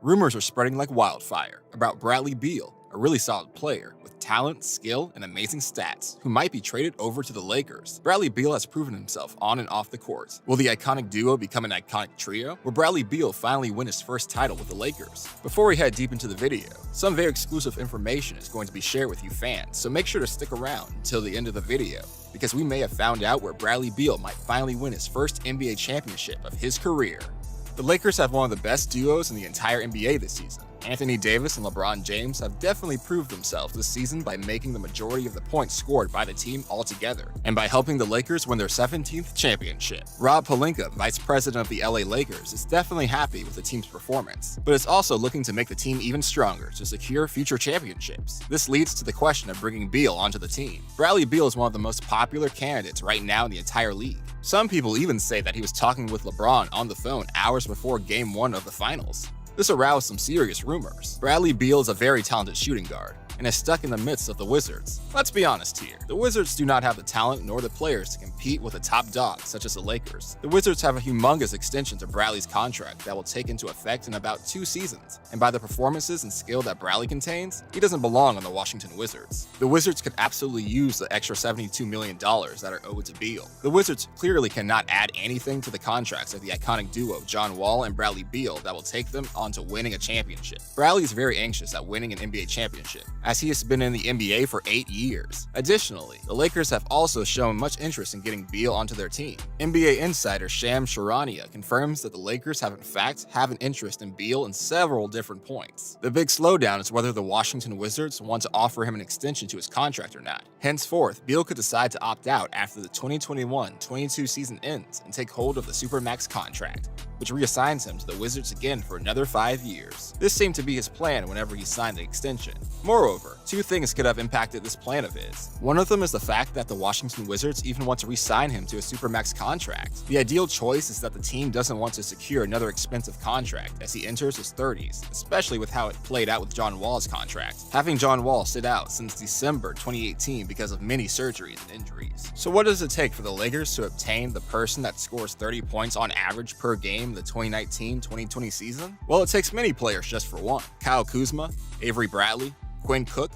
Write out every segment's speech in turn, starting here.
Rumors are spreading like wildfire about Bradley Beal, a really solid player with talent, skill, and amazing stats, who might be traded over to the Lakers. Bradley Beal has proven himself on and off the court. Will the iconic duo become an iconic trio? Will Bradley Beal finally win his first title with the Lakers? Before we head deep into the video, some very exclusive information is going to be shared with you fans, so make sure to stick around until the end of the video, because we may have found out where Bradley Beal might finally win his first NBA championship of his career. The Lakers have one of the best duos in the entire NBA this season. Anthony Davis and LeBron James have definitely proved themselves this season by making the majority of the points scored by the team altogether, and by helping the Lakers win their 17th championship. Rob Pelinka, vice president of the LA Lakers, is definitely happy with the team's performance, but is also looking to make the team even stronger to secure future championships. This leads to the question of bringing Beal onto the team. Bradley Beal is one of the most popular candidates right now in the entire league. Some people even say that he was talking with LeBron on the phone hours before Game 1 of the finals. This aroused some serious rumors. Bradley Beal is a very talented shooting guard and is stuck in the midst of the Wizards. Let's be honest here. The Wizards do not have the talent nor the players to compete with the top dogs such as the Lakers. The Wizards have a humongous extension to Bradley's contract that will take into effect in about 2 seasons, and by the performances and skill that Bradley contains, he doesn't belong on the Washington Wizards. The Wizards could absolutely use the extra $72 million that are owed to Beal. The Wizards clearly cannot add anything to the contracts of the iconic duo John Wall and Bradley Beal that will take them on to winning a championship. Bradley is very anxious at winning an NBA championship, as he has been in the NBA for 8 years. Additionally, the Lakers have also shown much interest in getting Beal onto their team. NBA insider Shams Charania confirms that the Lakers have in fact an interest in Beal in several different points. The big slowdown is whether the Washington Wizards want to offer him an extension to his contract or not. Henceforth, Beal could decide to opt out after the 2021-22 season ends and take hold of the Supermax contract, which reassigns him to the Wizards again for another 5 years. This seemed to be his plan whenever he signed the extension. Moreover, 2 things could have impacted this plan of his. One of them is the fact that the Washington Wizards even want to re-sign him to a Supermax contract. The ideal choice is that the team doesn't want to secure another expensive contract as he enters his 30s, especially with how it played out with John Wall's contract, having John Wall sit out since December 2018 because of many surgeries and injuries. So what does it take for the Lakers to obtain the person that scores 30 points on average per game in the 2019-2020 season? Well, it takes many players just for one. Kyle Kuzma, Avery Bradley, Quinn Cook,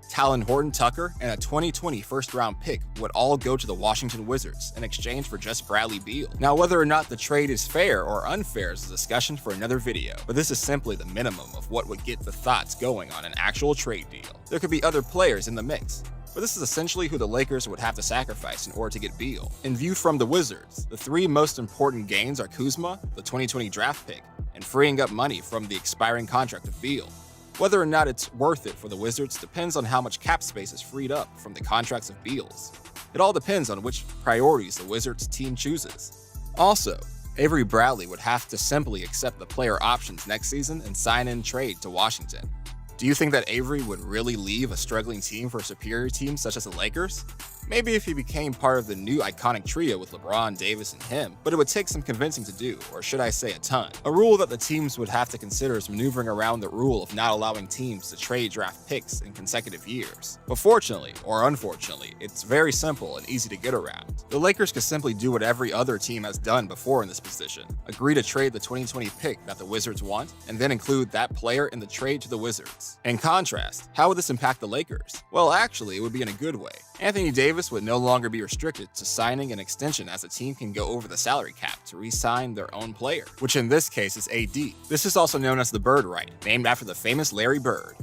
Talon Horton-Tucker, and a 2020 first-round pick would all go to the Washington Wizards in exchange for just Bradley Beal. Now, whether or not the trade is fair or unfair is a discussion for another video, but this is simply the minimum of what would get the thoughts going on an actual trade deal. There could be other players in the mix, but this is essentially who the Lakers would have to sacrifice in order to get Beal. In view from the Wizards, the 3 most important gains are Kuzma, the 2020 draft pick, and freeing up money from the expiring contract of Beal. Whether or not it's worth it for the Wizards depends on how much cap space is freed up from the contracts of Beal's. It all depends on which priorities the Wizards team chooses. Also, Avery Bradley would have to simply accept the player options next season and sign in trade to Washington. Do you think that Avery would really leave a struggling team for a superior team such as the Lakers? Maybe if he became part of the new iconic trio with LeBron, Davis, and him, but it would take some convincing to do, or should I say a ton. A rule that the teams would have to consider is maneuvering around the rule of not allowing teams to trade draft picks in consecutive years. But fortunately, or unfortunately, it's very simple and easy to get around. The Lakers could simply do what every other team has done before in this position. Agree to trade the 2020 pick that the Wizards want, and then include that player in the trade to the Wizards. In contrast, how would this impact the Lakers? Well, actually, it would be in a good way. Anthony Davis would no longer be restricted to signing an extension, as a team can go over the salary cap to re-sign their own player, which in this case is AD. This is also known as the Bird right, named after the famous Larry Bird.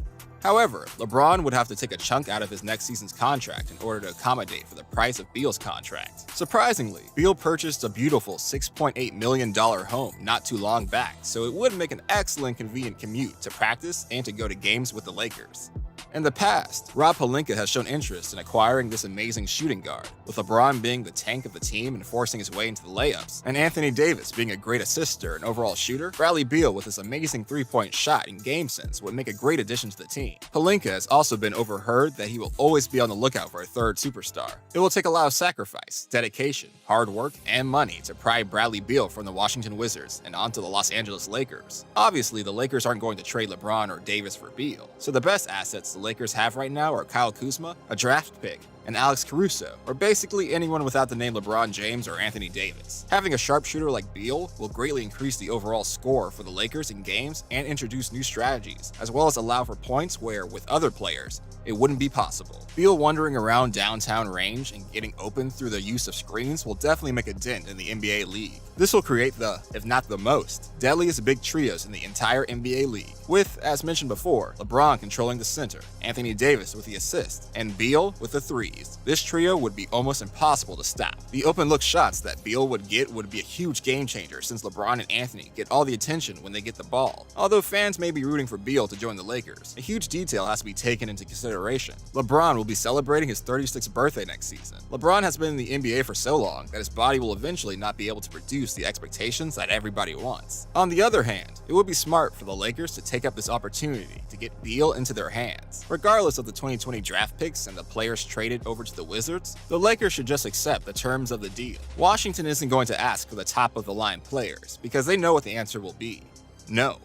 However, LeBron would have to take a chunk out of his next season's contract in order to accommodate for the price of Beal's contract. Surprisingly, Beal purchased a beautiful $6.8 million home not too long back, so it would make an excellent convenient commute to practice and to go to games with the Lakers. In the past, Rob Pelinka has shown interest in acquiring this amazing shooting guard, with LeBron being the tank of the team and forcing his way into the layups, and Anthony Davis being a great assister and overall shooter. Bradley Beal with his amazing 3-point shot and game sense would make a great addition to the team. Pelinka has also been overheard that he will always be on the lookout for a third superstar. It will take a lot of sacrifice, dedication, hard work, and money to pry Bradley Beal from the Washington Wizards and onto the Los Angeles Lakers. Obviously, the Lakers aren't going to trade LeBron or Davis for Beal, so the best assets the Lakers have right now are Kyle Kuzma, a draft pick, and Alex Caruso, or basically anyone without the name LeBron James or Anthony Davis. Having a sharpshooter like Beal will greatly increase the overall score for the Lakers in games and introduce new strategies, as well as allow for points where, with other players, it wouldn't be possible. Beal wandering around downtown range and getting open through the use of screens will definitely make a dent in the NBA league. This will create the, if not the most, deadliest big trios in the entire NBA league, with, as mentioned before, LeBron controlling the center, Anthony Davis with the assist, and Beal with the threes. This trio would be almost impossible to stop. The open look shots that Beal would get would be a huge game changer since LeBron and Anthony get all the attention when they get the ball. Although fans may be rooting for Beal to join the Lakers, a huge detail has to be taken into consideration. LeBron will be celebrating his 36th birthday next season. LeBron has been in the NBA for so long that his body will eventually not be able to produce the expectations that everybody wants. On the other hand, it would be smart for the Lakers to take up this opportunity to get Beal into their hands. Regardless of the 2020 draft picks and the players traded over to the Wizards, the Lakers should just accept the terms of the deal. Washington isn't going to ask for the top-of-the-line players because they know what the answer will be: no.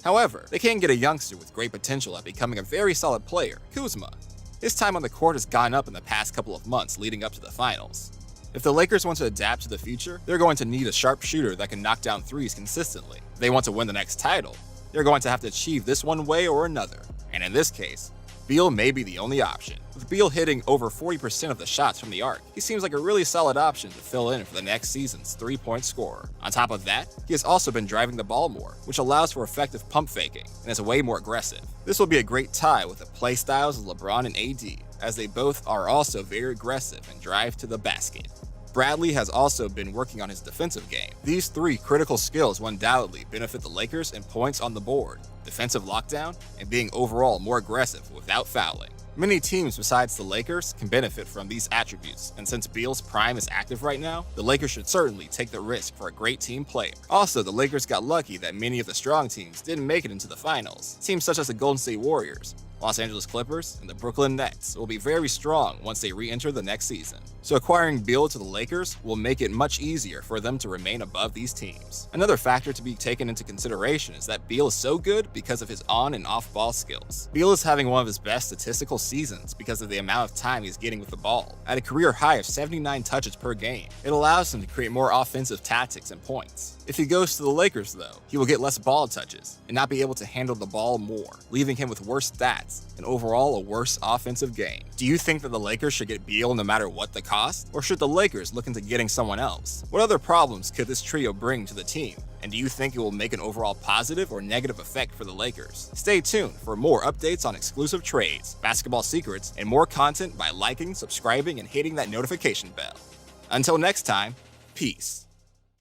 However, they can get a youngster with great potential at becoming a very solid player, Kuzma. His time on the court has gone up in the past couple of months leading up to the finals. If the Lakers want to adapt to the future, they're going to need a sharp shooter that can knock down threes consistently. If they want to win the next title, they're going to have to achieve this one way or another. And in this case, Beal may be the only option. With Beal hitting over 40% of the shots from the arc, he seems like a really solid option to fill in for the next season's three-point scorer. On top of that, he has also been driving the ball more, which allows for effective pump faking and is way more aggressive. This will be a great tie with the play styles of LeBron and AD, as they both are also very aggressive and drive to the basket. Bradley has also been working on his defensive game. These three critical skills will undoubtedly benefit the Lakers in points on the board, defensive lockdown, and being overall more aggressive without fouling. Many teams besides the Lakers can benefit from these attributes, and since Beal's prime is active right now, the Lakers should certainly take the risk for a great team player. Also, the Lakers got lucky that many of the strong teams didn't make it into the finals. Teams such as the Golden State Warriors, Los Angeles Clippers, and the Brooklyn Nets will be very strong once they re-enter the next season. So acquiring Beal to the Lakers will make it much easier for them to remain above these teams. Another factor to be taken into consideration is that Beal is so good because of his on and off ball skills. Beal is having one of his best statistical seasons because of the amount of time he's getting with the ball. At a career high of 79 touches per game, it allows him to create more offensive tactics and points. If he goes to the Lakers though, he will get less ball touches and not be able to handle the ball more, leaving him with worse stats and overall a worse offensive game. Do you think that the Lakers should get Beal no matter what the cost? Or should the Lakers look into getting someone else? What other problems could this trio bring to the team? And do you think it will make an overall positive or negative effect for the Lakers? Stay tuned for more updates on exclusive trades, basketball secrets, and more content by liking, subscribing, and hitting that notification bell. Until next time, peace.